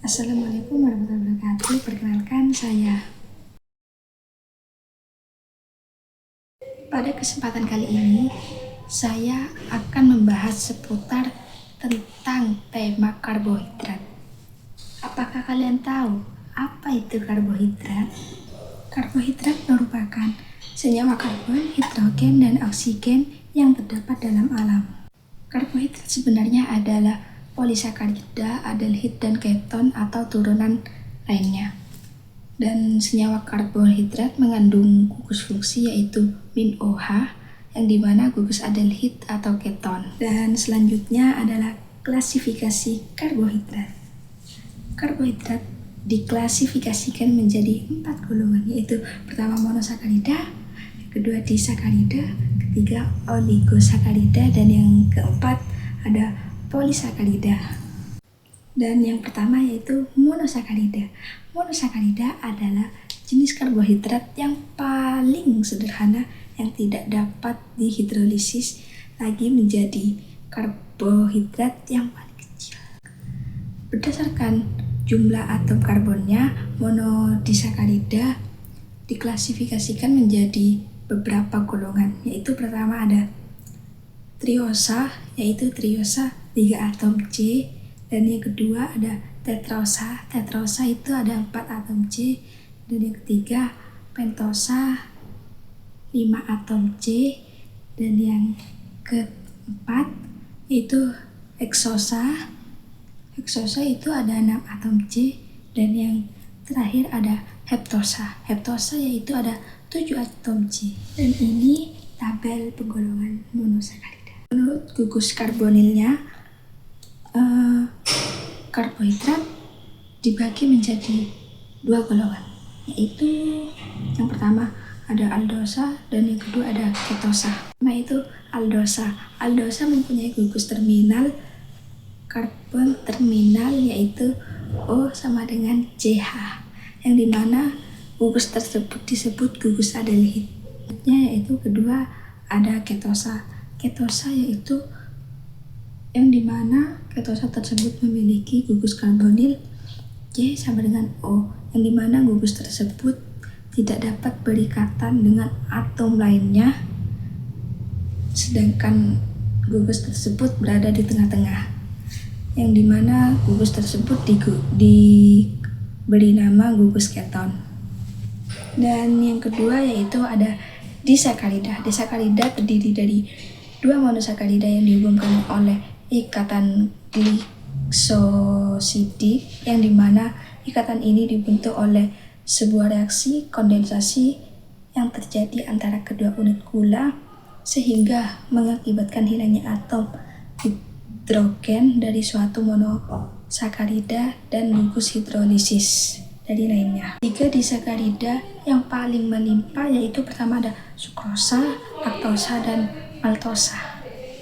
Assalamualaikum warahmatullahi wabarakatuh. Perkenalkan saya. Pada kesempatan kali ini, saya akan membahas seputar tentang tema karbohidrat. Apakah kalian tahu apa itu karbohidrat? Karbohidrat merupakan senyawa karbon, hidrogen, dan oksigen yang terdapat dalam alam. Karbohidrat sebenarnya adalah polisakarida, aldehid, dan keton atau turunan lainnya. Dan senyawa karbohidrat mengandung gugus fungsi yaitu min-OH, yang dimana gugus aldehid atau keton. Dan selanjutnya adalah klasifikasi karbohidrat. Karbohidrat diklasifikasikan menjadi 4 golongan, yaitu pertama monosakarida, kedua disakarida, ketiga oligosakarida, dan yang keempat ada polisakarida. Dan yang pertama yaitu monosakarida. Monosakarida adalah jenis karbohidrat yang paling sederhana yang tidak dapat dihidrolisis lagi menjadi karbohidrat yang paling kecil. Berdasarkan jumlah atom karbonnya, monodisakarida diklasifikasikan menjadi beberapa golongan, yaitu pertama ada triosa, yaitu triosa 3 atom C, dan yang kedua ada tetrosa. Tetrosa itu ada 4 atom C, dan yang ketiga pentosa 5 atom C, dan yang keempat yaitu heksosa. Heksosa itu ada 6 atom C, dan yang terakhir ada heptosa. Heptosa yaitu ada 7 atom C. Dan ini tabel penggolongan monosakarida. Menurut gugus karbonilnya, karbohidrat dibagi menjadi 2 golongan, yaitu yang pertama ada aldosa dan yang kedua ada ketosa. Itu aldosa. Aldosa mempunyai gugus terminal karbon terminal yaitu O sama dengan CH, yang dimana gugus tersebut disebut gugus aldehid. Yaitu kedua ada ketosa. Ketosa yaitu yang dimana ketosa tersebut memiliki gugus karbonil C sama dengan O, yang dimana gugus tersebut tidak dapat berikatan dengan atom lainnya, sedangkan gugus tersebut berada di tengah-tengah, yang dimana gugus tersebut diberi nama gugus keton. Dan yang kedua yaitu ada disakarida. Disakarida terdiri dari 2 monosakarida yang dihubungkan oleh ikatan glikosidik, yang dimana ikatan ini dibentuk oleh sebuah reaksi kondensasi yang terjadi antara kedua unit gula, sehingga mengakibatkan hilangnya atom hidrogen dari suatu monosakarida dan gugus hidrolisis dari lainnya. 3 disakarida yang paling melimpah yaitu pertama ada sukrosa, laktosa, dan maltosa.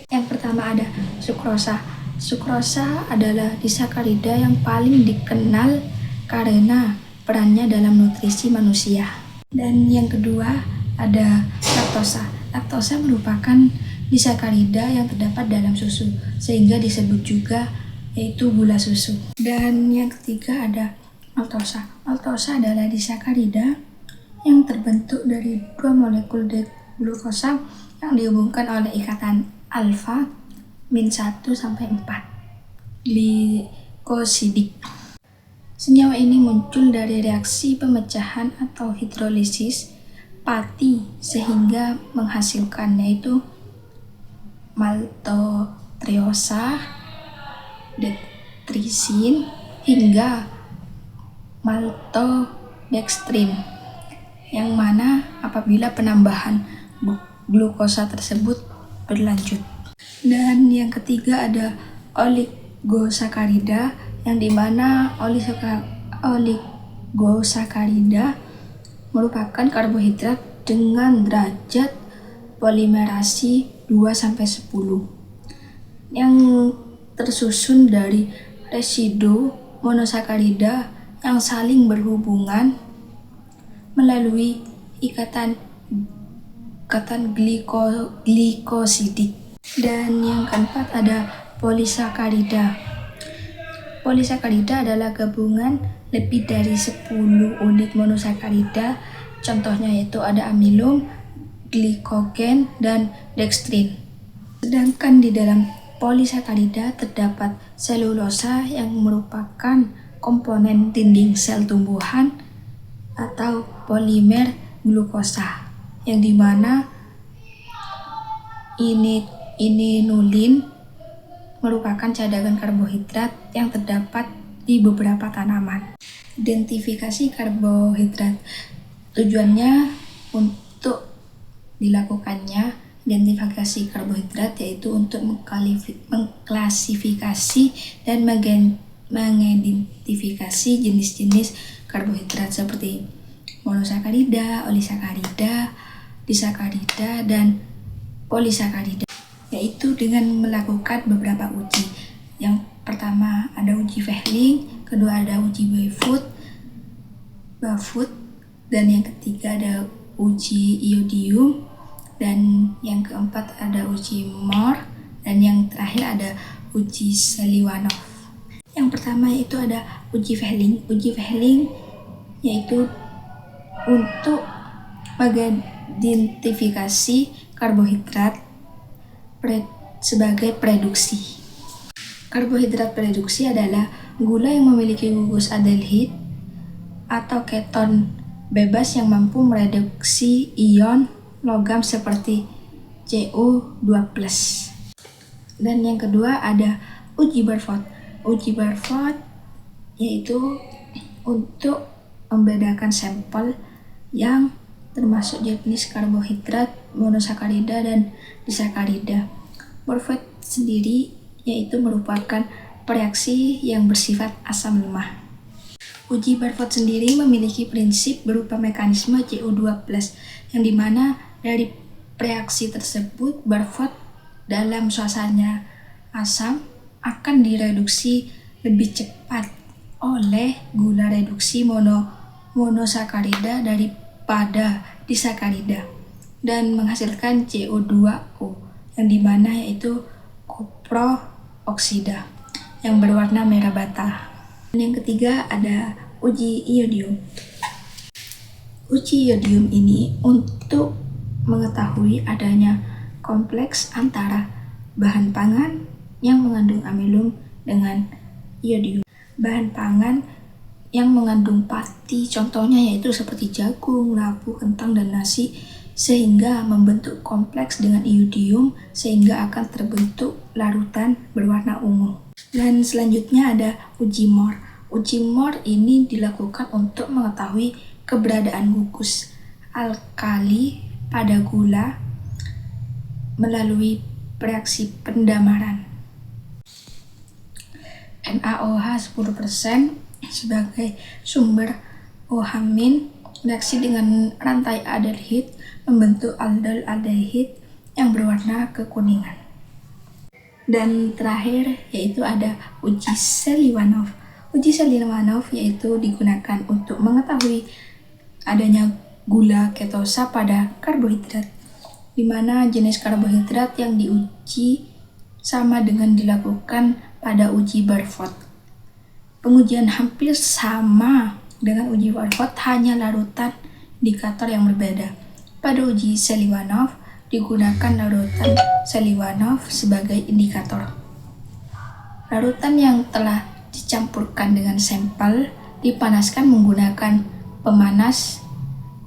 Yang pertama ada sukrosa. Sukrosa adalah disakarida yang paling dikenal karena perannya dalam nutrisi manusia. Dan yang kedua ada laktosa. Laktosa merupakan disakarida yang terdapat dalam susu, sehingga disebut juga yaitu gula susu. Dan yang ketiga ada maltosa. Maltosa adalah disakarida yang terbentuk dari 2 molekul glukosa yang dihubungkan oleh ikatan alfa -1 sampai 4 glikosidik. Senyawa ini muncul dari reaksi pemecahan atau hidrolisis pati sehingga menghasilkan yaitu maltotriosa, detrisin, hingga maltodextrin, yang mana apabila penambahan glukosa tersebut berlanjut. Dan yang ketiga ada oligosakarida, yang dimana oligosakarida merupakan karbohidrat dengan derajat polimerasi 2-10 yang tersusun dari residu monosakarida yang saling berhubungan melalui ikatan glikosidik. Dan yang keempat ada polisakarida. Polisakarida adalah gabungan lebih dari 10 unit monosakarida. Contohnya yaitu ada amilum, glikogen, dan dextrin. Sedangkan di dalam polisakarida terdapat selulosa yang merupakan komponen dinding sel tumbuhan atau polimer glukosa, yang dimana inulin merupakan cadangan karbohidrat yang terdapat di beberapa tanaman. Identifikasi karbohidrat. Tujuannya untuk dilakukannya identifikasi karbohidrat yaitu untuk mengklasifikasi dan mengidentifikasi jenis-jenis karbohidrat seperti monosakarida, olisakarida, disakarida, dan polisakarida, yaitu dengan melakukan beberapa uji. Yang pertama ada uji Fehling, kedua ada uji Bafut, dan yang ketiga ada uji iodium, dan yang keempat ada uji Mohr, dan yang terakhir ada uji Seliwanov. Yang pertama itu ada uji Fehling. Uji Fehling yaitu untuk mengidentifikasi karbohidrat sebagai reduksi. Karbohidrat reduksi adalah gula yang memiliki gugus aldehyid atau keton bebas yang mampu mereduksi ion logam seperti CO2+. Dan yang kedua ada uji Barford. Uji Barford yaitu untuk membedakan sampel yang termasuk jenis karbohidrat monosakarida dan disakarida. Barford sendiri yaitu merupakan reaksi yang bersifat asam lemah. Uji Barford sendiri memiliki prinsip berupa mekanisme CO2+, yang dimana dari reaksi tersebut Barford dalam suasana asam akan direduksi lebih cepat oleh gula reduksi monosakarida daripada disakarida dan menghasilkan CO2O, yang dimana yaitu koprooksida yang berwarna merah bata. Dan yang ketiga ada uji iodium. Uji iodium ini untuk mengetahui adanya kompleks antara bahan pangan yang mengandung amilum dengan iodium. Bahan pangan yang mengandung pati contohnya yaitu seperti jagung, labu, kentang, dan nasi, sehingga membentuk kompleks dengan iodium sehingga akan terbentuk larutan berwarna ungu. Dan selanjutnya ada uji Mohr. Uji Mohr ini dilakukan untuk mengetahui keberadaan gugus alkali pada gula melalui reaksi pendamaran. NaOH 10% sebagai sumber OH- reaksi dengan rantai aldehyid membentuk aldehid yang berwarna kekuningan. Dan terakhir yaitu ada uji Seliwanov. Uji Seliwanov yaitu digunakan untuk mengetahui adanya gula ketosa pada karbohidrat, di mana jenis karbohidrat yang diuji sama dengan dilakukan pada uji Barford. Pengujian hampir sama dengan uji Barford, hanya larutan indikator yang berbeda. Pada uji Seliwanov digunakan larutan Seliwanov sebagai indikator. Larutan yang telah dicampurkan dengan sampel dipanaskan menggunakan pemanas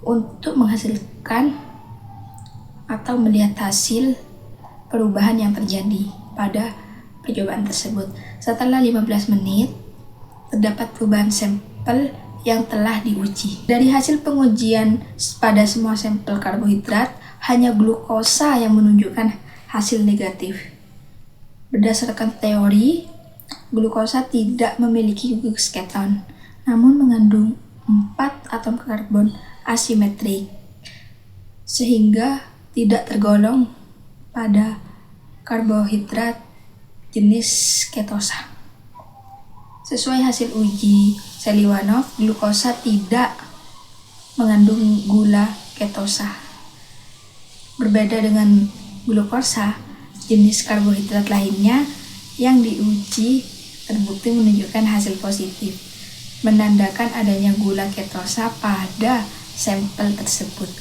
untuk menghasilkan atau melihat hasil perubahan yang terjadi pada percobaan tersebut. Setelah 15 menit, terdapat perubahan sampel yang telah diuji. Dari hasil pengujian pada semua sampel karbohidrat, hanya glukosa yang menunjukkan hasil negatif. Berdasarkan teori, glukosa tidak memiliki gugus keton, namun mengandung 4 atom karbon asimetrik, sehingga tidak tergolong pada karbohidrat jenis ketosa. Sesuai hasil uji Seliwanov, glukosa tidak mengandung gula ketosa. Berbeda dengan glukosa, jenis karbohidrat lainnya yang diuji terbukti menunjukkan hasil positif, menandakan adanya gula ketosa pada sampel tersebut.